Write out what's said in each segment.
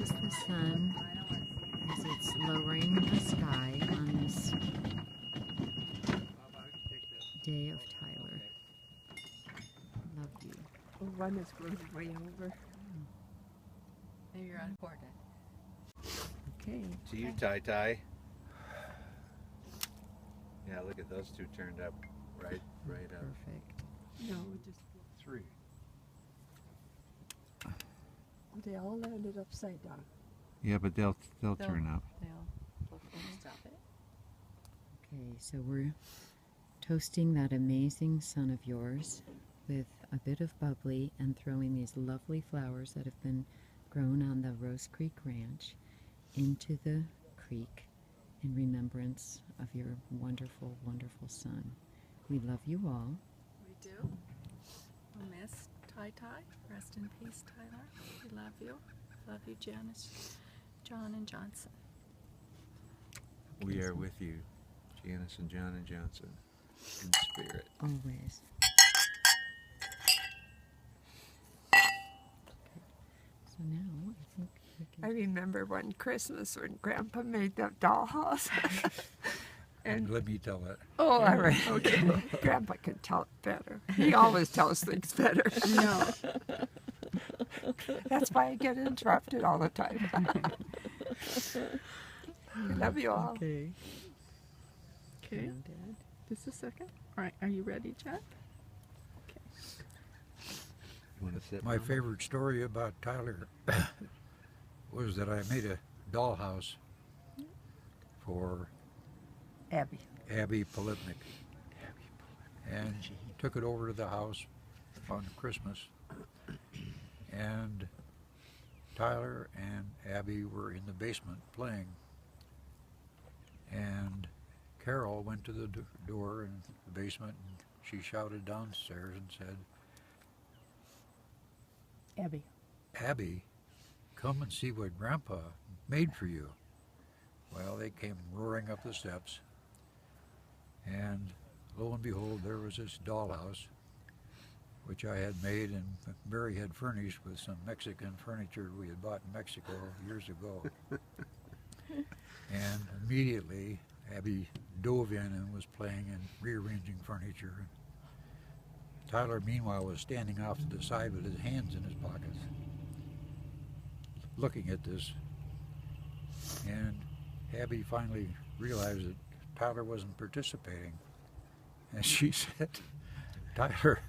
is the sun as it's lowering the sky on this day of Tyler. Love you. Oh, one is going way over. Maybe you're out of order. Okay. To you, Tai Tai. Yeah, look at those two turned up right up. Perfect. No, just 3. they all landed upside down. Yeah, but they'll turn up. They'll stop it. Okay, so we're toasting that amazing sun of yours with a bit of bubbly and throwing these lovely flowers that have been grown on the Rose Creek Ranch into the creek in remembrance of your wonderful, wonderful son. We love you all. We do. We'll miss Tai Tai. Rest in peace, Tyler. We love you. Love you, Janice, John, and Johnson. We are with you, Janice and John and Johnson, in spirit. Always. So now I think we I can... remember one Christmas when Grandpa made that dollhouse. And let me tell it. Oh, all right, okay. Grandpa can tell it better. He always tells things better. No. That's why I get interrupted all the time. Love you all. Okay. Okay. Now, Dad. Just a second. All right. Are you ready, Jack? Okay. You want to sit? My Mom? favorite story about Tyler was that I made a dollhouse for Abby. Abby Polipnik. And she took it over to the house on Christmas. And Tyler and Abby were in the basement playing. And Carol went to the door in the basement and she shouted downstairs and said, Abby. Abby, come and see what Grandpa made for you. Well, they came roaring up the steps, and lo and behold, there was this dollhouse, which I had made and Mary had furnished with some Mexican furniture we had bought in Mexico years ago. And immediately, Abby dove in and was playing and rearranging furniture. Tyler, meanwhile, was standing off to the side with his hands in his pockets, looking at this. And Abby finally realized that Tyler wasn't participating. And she said, Tyler,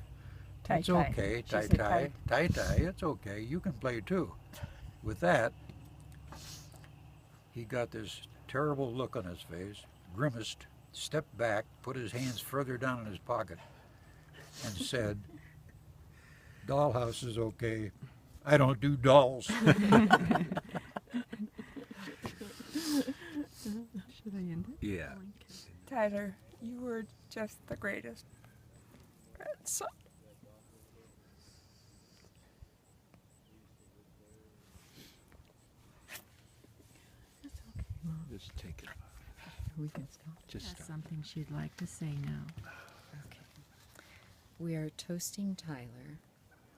it's okay, Tai-Tai, it's okay, you can play too. With that, he got this terrible look on his face, grimaced, stepped back, put his hands further down in his pocket, and said, dollhouse is okay, I don't do dolls. Should I end it? Yeah. Tyler, you were just the greatest grandson. Just take it. We can stop. Just That's stop. something she'd like to say now. Okay. We are toasting Tyler,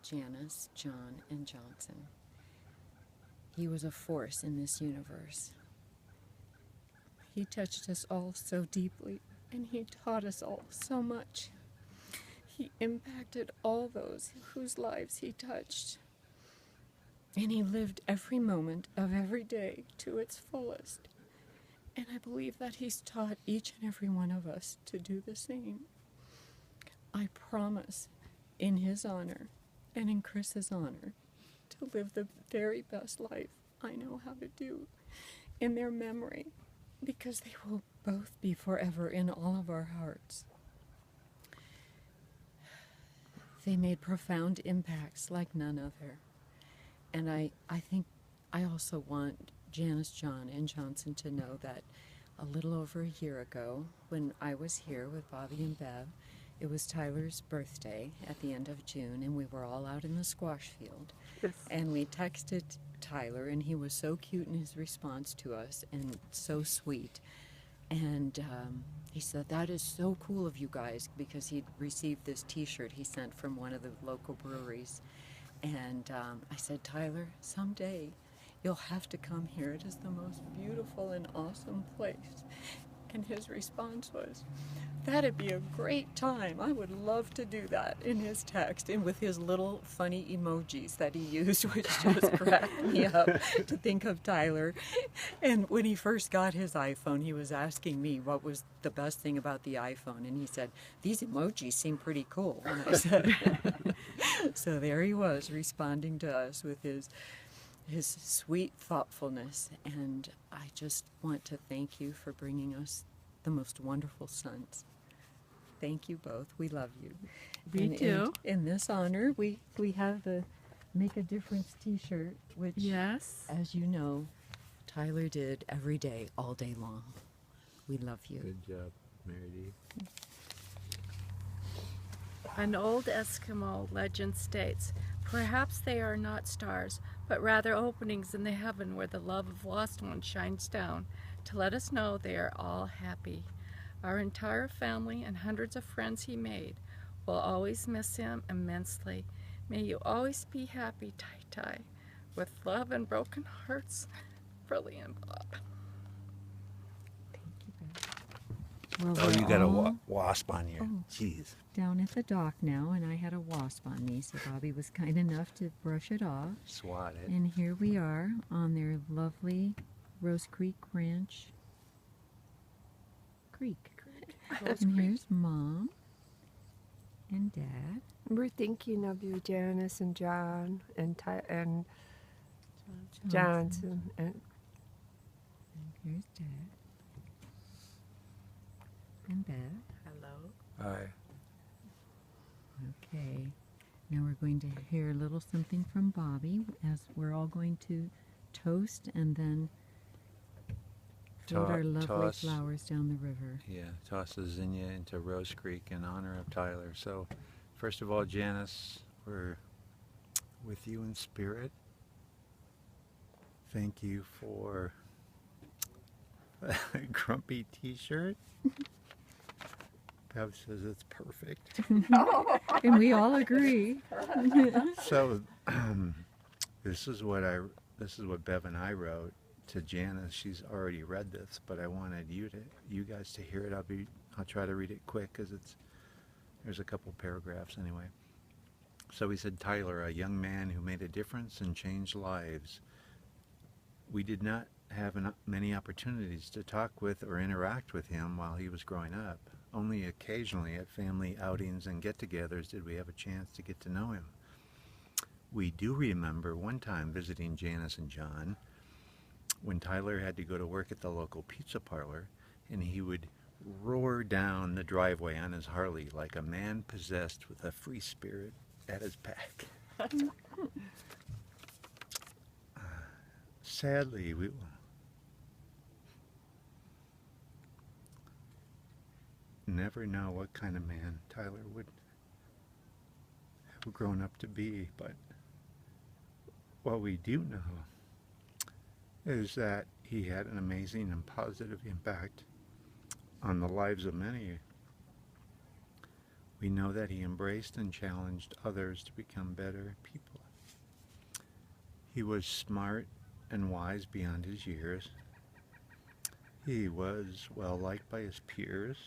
Janice, John, and Johnson. He was a force in this universe. He touched us all so deeply, and he taught us all so much. He impacted all those whose lives he touched. And he lived every moment of every day to its fullest. And I believe that he's taught each and every one of us to do the same. I promise, in his honor and in Chris's honor, to live the very best life I know how to do in their memory, because they will both be forever in all of our hearts. They made profound impacts like none other. And I think I also want Janice, John, and Johnson to know that a little over a year ago, when I was here with Bobby and Bev, it was Tyler's birthday at the end of June, and we were all out in the squash field. Yes. And we texted Tyler, and he was so cute in his response to us and so sweet. And he said, that is so cool of you guys, because he'd received this T-shirt he sent from one of the local breweries. And I said, Tyler, someday You'll have to come here. It is the most beautiful and awesome place. And his response was, that'd be a great time. I would love to do that, in his text, and with his little funny emojis that he used, which just cracked me up to think of Tyler. And when he first got his iPhone, he was asking me what was the best thing about the iPhone. And he said, these emojis seem pretty cool. And I said, so there he was, responding to us with his sweet thoughtfulness. And I just want to thank you for bringing us the most wonderful sons. Thank you both. We love you. We do. In this honor, we have the Make a Difference t-shirt, which, Yes. as you know, Tyler did every day, all day long. We love you. Good job, Mary Dee. An old Eskimo legend states, perhaps they are not stars, but rather openings in the heaven where the love of lost ones shines down to let us know they are all happy. Our entire family and hundreds of friends he made will always miss him immensely. May you always be happy, Tai Tai. With love and broken hearts, Frilly and Bob. Well, Oh, you we're got a all wasp on you. Oh. Jeez. down at the dock now, and I had a wasp on me, so Bobby was kind enough to brush it off. Swat it. And here we are on their lovely Rose Creek Ranch creek. And here's Mom and Dad. We're thinking of you, Janice and John and Johnson. And And here's Dad. And Beth. Hello. Aye. Okay. Now we're going to hear a little something from Bobby as we're all going to toast and then float our lovely toss. flowers down the river. Yeah, toss the zinnia into Rose Creek in honor of Tyler. So, first of all, Janice, we're with you in spirit. Thank you for a grumpy t-shirt. Bev says it's perfect. And we all agree. So, this is what Bev and I wrote to Janice. She's already read this, but I wanted you guys to hear it. I'll try to read it quick because there's a couple paragraphs anyway. So we said, Tyler, a young man who made a difference and changed lives. We did not have many opportunities to talk with or interact with him while he was growing up. Only occasionally at family outings and get-togethers did we have a chance to get to know him. We do remember one time visiting Janice and John when Tyler had to go to work at the local pizza parlor, and he would roar down the driveway on his Harley like a man possessed with a free spirit at his back. Sadly, we never know what kind of man Tyler would have grown up to be, but what we do know is that he had an amazing and positive impact on the lives of many. We know that he embraced and challenged others to become better people. He was smart and wise beyond his years. He was well liked by his peers.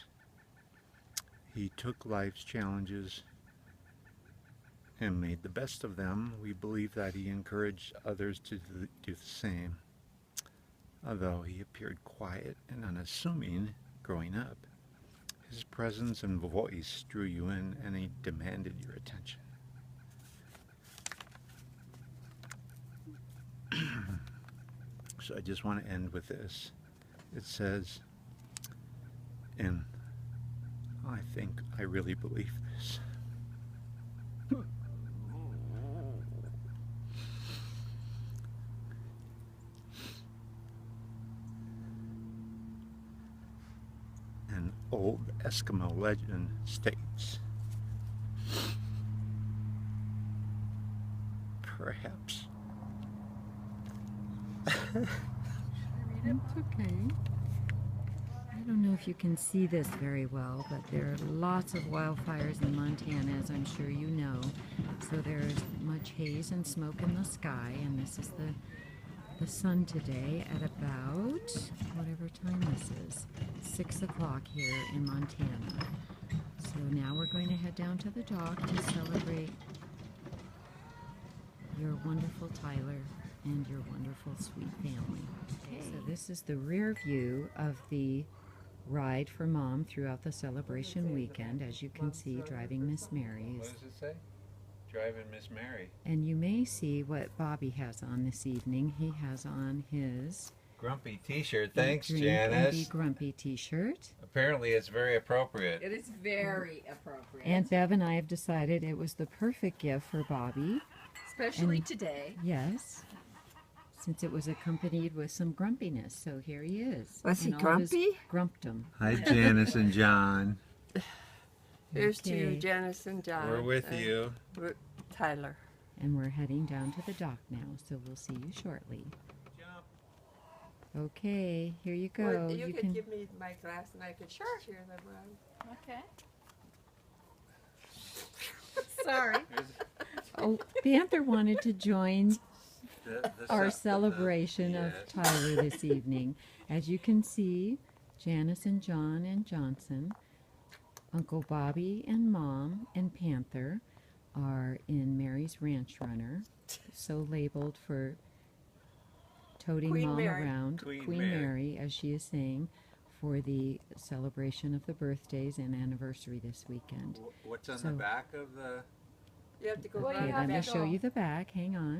He took life's challenges and made the best of them. We believe that he encouraged others to do the same. Although he appeared quiet and unassuming growing up, his presence and voice drew you in and he demanded your attention. So I just want to end with this. It says, and I think I really believe this. An old Eskimo legend states, perhaps. It's okay. I don't know if you can see this very well, but there are lots of wildfires in Montana, as I'm sure you know. So there's much haze and smoke in the sky, and this is the sun today at about whatever time this is, 6 o'clock here in Montana. So now we're going to head down to the dock to celebrate your wonderful Tyler and your wonderful sweet family. Okay, so this is the rear view of the ride for Mom throughout the celebration weekend. As you can see, driving Miss Mary What is, does it say? Driving Miss Mary. and you may see what Bobby has on this evening. He has on his Grumpy T-shirt. Thanks, Drink and Be Janice. Grumpy t-shirt. Apparently, it's very appropriate. It is very appropriate. Aunt Bev and I have decided it was the perfect gift for Bobby. Especially and- today. Yes, since it was accompanied with some grumpiness. So here he is. Was he in all his grumpy? Grumpdom. Hi, Janice and John. Here's to Okay. you, Janice and John. We're with and you. Tyler. And we're heading down to the dock now, so we'll see you shortly. Jump. Okay, here you go. Well, you could give me my glass and I could cheer them on. Okay. Sorry. Oh, Panther wanted to join The our celebration of yes. Tyler this evening. As you can see, Janice and John and Johnson, Uncle Bobby and Mom and Panther are in Mary's Ranch Runner, so labeled for toting Queen Mom Mary. around, Queen Queen Mary. Mary, as she is saying, for the celebration of the birthdays and anniversary this weekend. What's on So- the back of the? You have to go Well, around you Okay, have let me to show go. you the back. Hang on.